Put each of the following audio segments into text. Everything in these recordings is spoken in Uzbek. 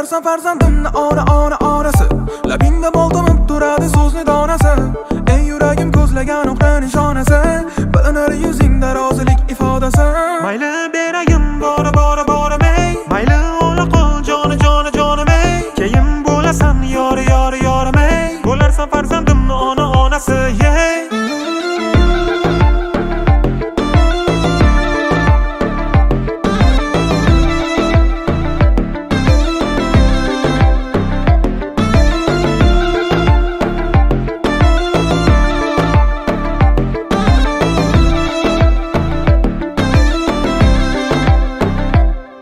Bo'larsan farzandimni ona-orasi, labingda boltamib turadi so'zni donasi. Ey yuragim ko'zlagan o'qdan nishonasi, bilinar yuzingda rozilik ifodasi. Mayli beragim bora-bora-boramay, mayli ola qol jonim ey. Keyin bo'lasan yorimay, bo'larsan farzandimni ona-onasi, yeah.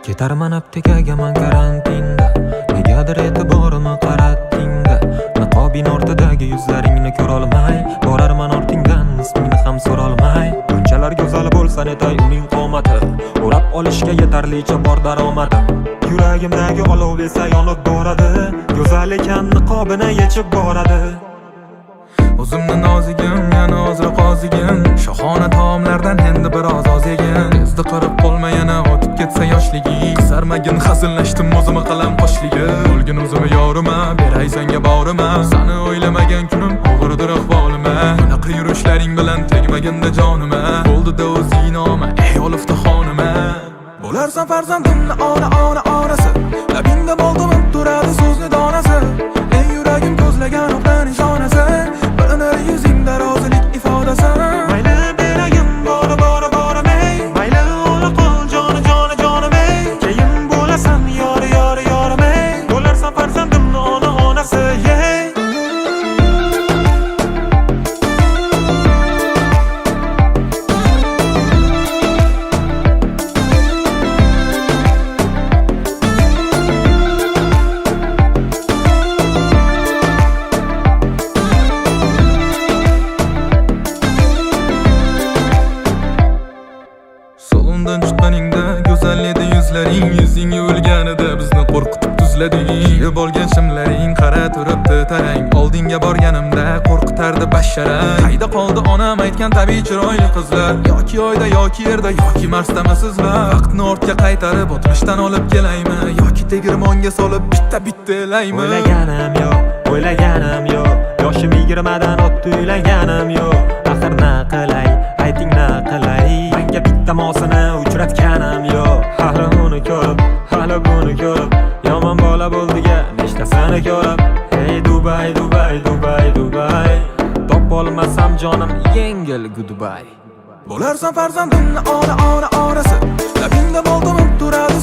Ketarman aptekaga man karantinda, negadir e'tiborimni qaratdingda. Niqobing ortidagi yuzlaringni ko'rolmay, borarman ortingdan ismingni ham so'rolmay. Bunchalar go'zal bo'lsa netay uning qomati, o'rab olishga yetarlicha bor daromadi. Yuragimdagi olov esa yonib boradi, go'zal ekan niqobini yechib boradi. O'zimni nozigim, yana ozroq ozigim, shohona taomlardan endi biroz oz yegin. Tezda qirib qolma yana o'tib ketsa yoshliging. Qisarmagin hazillashdim o'zimga qalam qo'shligim. Bo'lgin o'zimga yorima, beray senga borima. Seni o'ylamagan kunim og'irdir ahvolima. Bunaqa yurishlaring bilan tegmaginda jonima. Bo'ldi-da o'zing noma, ey olifta xonima. Bo'larsan farzandimni ona-orasi, labingda boltamib turadi so'zni donasi. Ey yuragim ko'zlagan o'qdan nishonasi, bilinar yuzingda rozilik ifodasi. Mayli beragim bora-bora-boramay, mayli ola qol jonim ey. Keyin bo'lasan yorimay, bo'larsan farzandimni ona-onasi, yeah. Solundan chiqqaningda go'zal edi yuzlaring, yuzing yuvilganida bizni qo'rqitib tuzlading. Yeb olgan shimlaring qara turibdi tarang, oldinga borganimda qo'rqitardi basharang. Qayda qoldi onam aytgan tabiiy chiroyli qizlar, yoki oyda yoki yerda yoki Marsdami sizlar? Vaqtni ortga qaytarib o'tmishdan olib kelaymi, yoki tegirmonga solib bitta elaymi? O'ylaganim yo'q, yoshim 20dan o'tdi uylaganim yo'q. Axir na qilay, ayting na qilay, menga bitta mosini uchratganim yo'q. Hali uni ko'rib, hali buni ko'rib, yomon bola bo'ldiga nechtasini ko'rib. Hey Dubai, topolmasam jonim yengil goodbye. Bo'larsan farzandimni ona-orasi, labingda boltamib turadi